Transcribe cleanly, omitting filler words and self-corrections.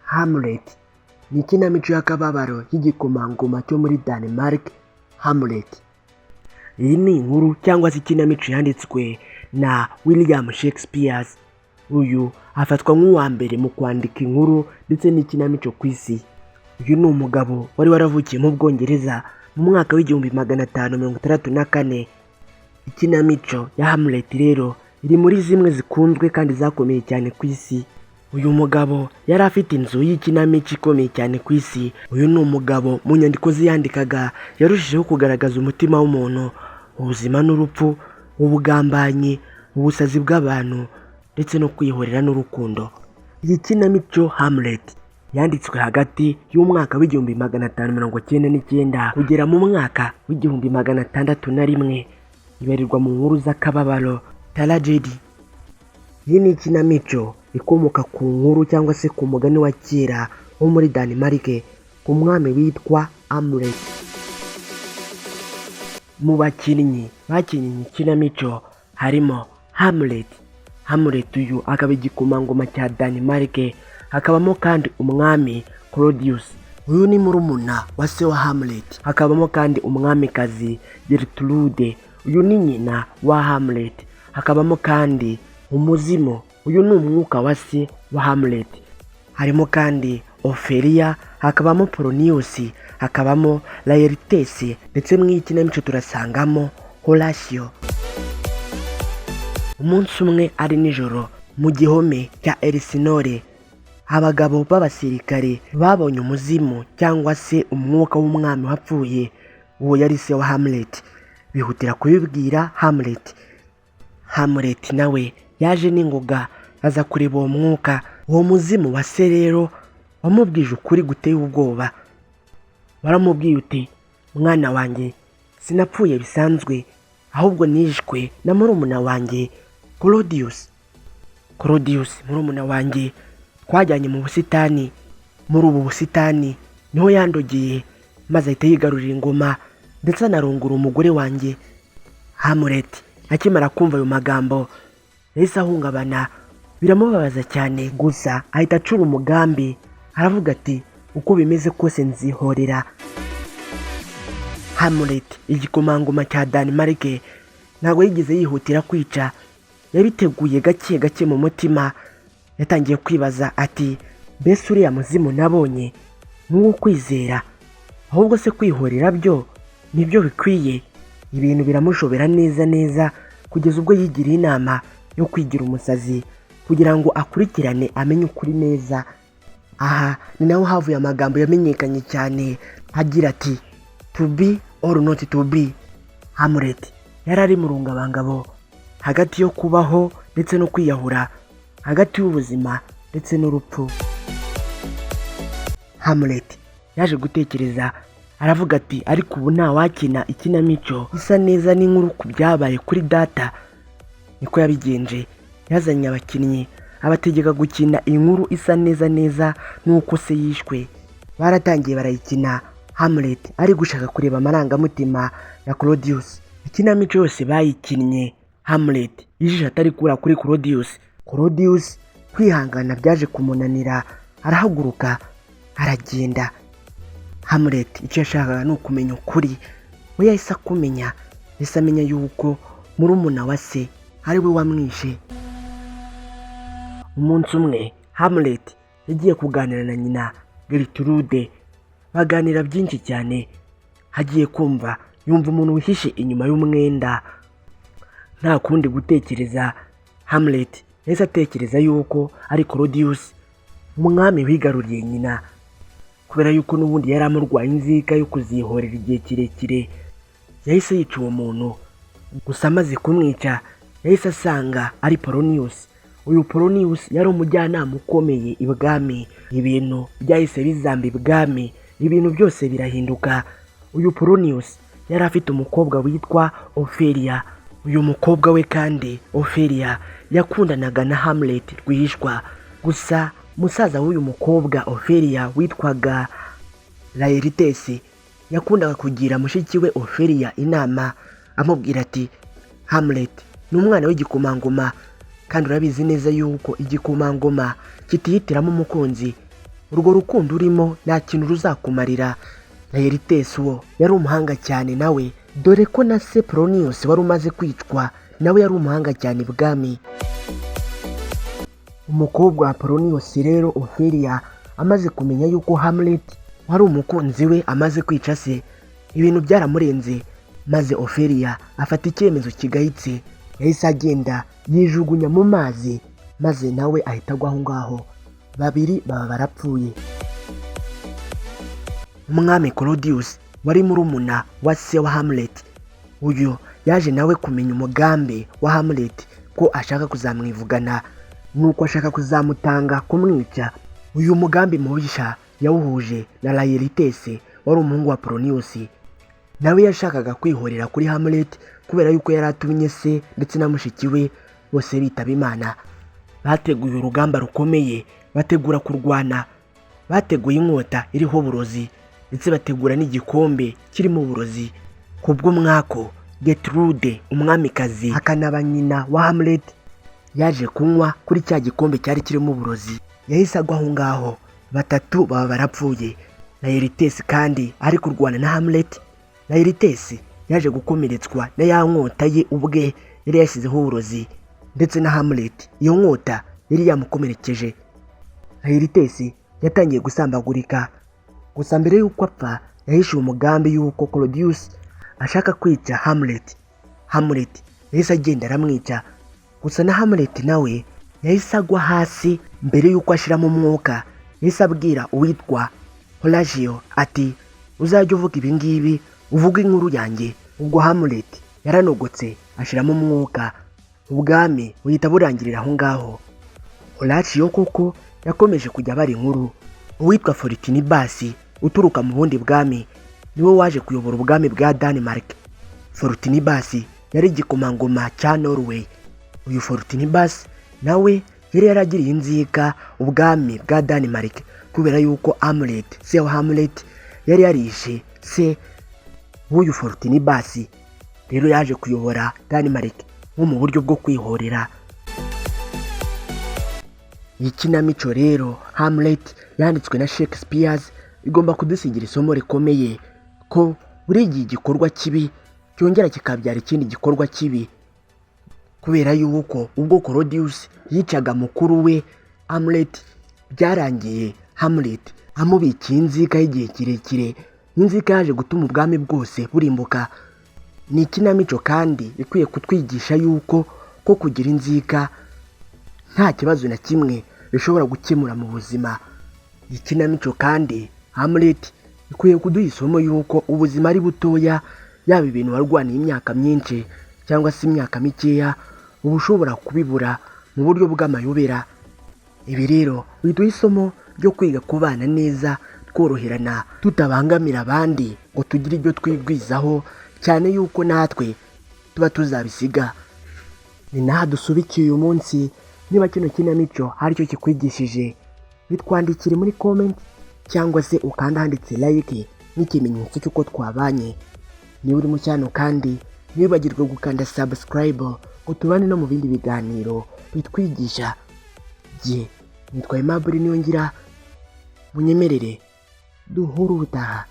Hamlet ni ikinamico y'akababaro y'igikomangoma cyo muri Denmark. Hamlet iyi ni inkuru cyangwa se ikinamico yanditswe na William Shakespeare. Uyu afatwa nk'uwa mbere mu kwandika inkuru ndetse n'ikinamico ku isi. Uyu ni umugabo wari waravukiye mu Bwongereza mu mwaka w'1564. Ikinamico ya Hamlet rero iri muri zimwe zikunzwe kandi zakomeye cyane ku isi. Uyu mugabo yari afite inzu y'ikinamico ikomeye cyane ku isi. Uyu ni umugabo mu nyandiko ziyandikaga yarushijeho kugaragaza umutima w'umuntu, ubuzima n'urupfu, ubugambanyi, ubusazi bw'abantu ndetse no kwihorera n'urukundo. Iyi kinamico Hamlet yanditswe hagati y'umwaka w'1599 kugera mu mwaka w'1601. Ibarirwa mu nkuru z'akababaro, tragedy. Iyi ni ikinamico ikomoka ku nkuru cyangwa se ku mugani wa kera wo muri Denmark ku mwami witwa Hamlet. Mu bakinnyi bakinnye ikinamico harimo Hamlet. Hamlet uyu akaba igikomangoma cya Denmark. Hakabamo kandi umwami Claudius. Uyu ni murumuna wa se wa Hamlet. Hakabamo kandi umwamikazi Gertrude. Uyu ni nyina wa Hamlet. Hakabamo kandi umuzimu. Uyu ni umwuka wa se wa Hamlet. Harimo kandi Ophelia, hakabamo Polonius, hakabamo Laertes, ndetse mu ikinamico turasangamo Horatio. Umunsi umwe ari nijoro mu gihome cya Elsinore, abagabo b'abasirikare babonye umuzimu cyangwa se umwuka w'umwami wapfuye. Uwo yari se wa Hamlet. Bihutira kubibwira Hamlet. Hamlet nawe yaje n'ingoga aza kureba uwo mwuka. Uwo muzimu wa se rero wamubwije ukuri guteye ubwoba. Waramubwiye uti, mwana wanjye, sinapfuye bisanzwe, ahubwo nishwe na murumuna wanjye Claudius. Claudius murumuna wanjye twajyanye mu busitani. Muri ubu busitani niho yandogeye maze ahita yigarurira ingoma ndetse anarongora umugore wanjye. Hamlet akimara kumva ayo magambo yahise ahungabana, biramubabaza cyane, gusa ahita acura umugambi. Aravuga ati, uko bimeze kose nzihorera. Hamlet igikomangoma cya Denmark ntabwo yigeze yihutira kwica. Yabiteguye gake gake mu mutima. Yatangiye kwibaza ati, mbese uriya muzimu nabonye ni uwo kwizera, ahubwo se kwihorera byo nibyo bikwiye? Ibintu biramushobera neza kugeza ubwo yigiriye inama yo kwigira umusazi kugira ngo akurikirane amenye ukuri neza. Aha ni naho havuye amagambo yamenyekanye cyane agira ati, to be or not to be. Hamlet yari ari mu rungabangabo hagati yo kubaho ndetse no kwiyahura, hagati y'ubuzima ndetse n'urupfu. Hamlet yaje gutekereza, aravuga ati, ariko ubu nta wakina ikinamico isa neza n'inkuru ku byabaye kuri data. Niko yabigenje, yazanye abakinnyi abategeka gukina inkuru isa neza n'uko se yishwe. Baratangiye barayikina. Hamlet ari gushaka kureba amarangamutima ya Claudius. Ikinamico yose bayikinnye Hamlet ijisho atari kura kuri Claudius. Claudius kwihangana byaje kumunanira, arahaguruka aragenda. Hamlet icyo yashakaga ni ukumenya ukuri. We yahise akumenya, yahise amenya yuko murumuna wa se ari we wamwishe. Umunsi umwe Hamlet yagiye kuganira na nyina Gertrude. Baganira byinshi cyane. Hagiye kumva yumva umuntu wihishe inyuma y'umwenda. Nta kundi gutekereza, Hamlet yahise atekereza yuko ari Claudius, umwami wigaruriye nyina, kubera yuko n'ubundi yari amurwaye inzika yo kuzihorera igihe kirekire. Yahise yica uwo muntu, gusa amaze kumwica yahise asanga ari Polonius. Uyu Polonius yari umujyanama ukomeye ibwami. Ibintu byahise bizamba ibwami, ibintu byose birahinduka. Uyu Polonius yari afite umukobwa witwa Ophelia. Uyu mukobwa we kandi Ophelia yakundanaga na Hamlet rwihishwa. Gusa musaza w'uyu mukobwa Ophelia witwaga Laertes yakundaga kugira mushiki we Ophelia inama, amubwira ati, Hamlet ni umwana w'igikomangoma kandi urabizi neza yuko igikomangoma kitihitiramo umukunzi, urwo rukundo urimo nta kintu ruzakumarira. Laertes wo yari umuhanga cyane nawe, dore ko na se Polonius wari umaze kwicwa nawe yari umuhanga cyane ibwami. Umukobwa wa Polonius rero Ophelia amaze kumenya yuko Hamlet wari umukunzi we amaze kwica se, ibintu byaramurenze, maze Ophelia afata icyemezo kigayitse, yahise agenda yijugunya mu mazi, maze nawe ahita agwa aho ngaho, babiri baba barapfuye. Umwami Claudius wari murumuna wa se wa Hamlet, uyu yaje nawe kumenya umugambi wa Hamlet ko ashaka kuzamwivugana, nuko ashaka kuzamutanga kumwica. Uyu mugambi mubisha yawuhuje na Laertes wari umuhungu wa Polonius, nawe yashakaga kwihorera kuri Hamlet kubera yuko yari atumye se ndetse na mushiki we bose bitaba Imana. Bateguye urugamba rukomeye, bategura kurwana, bateguye inkota iriho uburozi ndetse bategura n'igikombe kirimo uburozi. Kubw'umwako Gertrude umwamikazi akanaba nyina wa Hamlet yaje kunywa kuri cya gikombe cyari kirimo uburozi, yahise agwa aho ngaho, batatu baba barapfuye. Laertes kandi ari kurwana na Hamlet, Laertes yaje gukomeretswa na ya nkota ye ubwe yari yashyizeho uburozi, ndetse na Hamlet iyo nkota yari yamukomerekeje. Laertes yatangiye gusambagurika, gusa mbere y'uko apfa yahishuye umugambi y'uko Claudius ashaka kwica Hamlet. Hamlet yahise agenda aramwica, gusa na Hamlet nawe yahise agwa hasi. Mbere y'uko ashiramo umwuka yahise abwira uwitwa Horatio ati uzajya uvuga ibi ngibi, uvuga inkuru yanjye. Ubwo Hamlet yaranogotse ashiramo umwuka, ubwami buhita burangirira aho ngaho. Horatio koko yakomeje kujya abara inkuru. Uwitwa Fortinibas uturuka mu bundi bwami niwe waje kuyobora ubwami bwa Denmark. Fortinibas yari igikomangoma cya Norway. Uyu Fortinibas nawe yari yaragiriye inzika ubwami bwa Denmark kubera yuko Hamlet, se wa Hamlet, yari yarishe se w'uyu Fortinibas. Rero yaje kuyobora Denmark nko mu buryo bwo kwihorera. Ikinamico rero Hamlet yanditswe na Shakespeare igomba kudusigira isomo rikomeye ko buri gihe igikorwa kibi cyongera kikabyara ikindi gikorwa kibi, kubera yuko ubwo Claudius yicaga mukuru we Hamlet byarangiye Hamlet amubikiye inzika y'igihe kirekire, inzika yaje gutuma ubwami bwose burimbuka. Ni ikinamico kandi ikwiye kutwigisha yuko ko kugira inzika nta kibazo na kimwe bishobora gukemura mu buzima. Ikinamico kandi Hamlet ikwiye kuduha isomo yuko ubuzima ari butoya, yaba ibintu warwaniye imyaka myinshi cyangwa se imyaka mikeya uba ushobora kubibura mu buryo bw'amayobera. Ibi rero biduha isomo ryo kwiga kubana neza, tworoherana, tutabangamira abandi ngo tugire ibyo twigwizaho, cyane yuko natwe tuba tuzabisiga. Ni naha dusubikiye uyu munsi. Niba kino kinamico hari icyo kikwigishije, bitwandikire muri comment cyangwa se ukanda handitse like n'ikimenyetso cy'uko twabanye. Niba uri mu cyano kandi ntibibagirwe gukanda subscribe ngo tubane no mu bindi biganiro bitwigisha. Nitwa Aimable Niyongira, munyemerere duhuru ubutaha.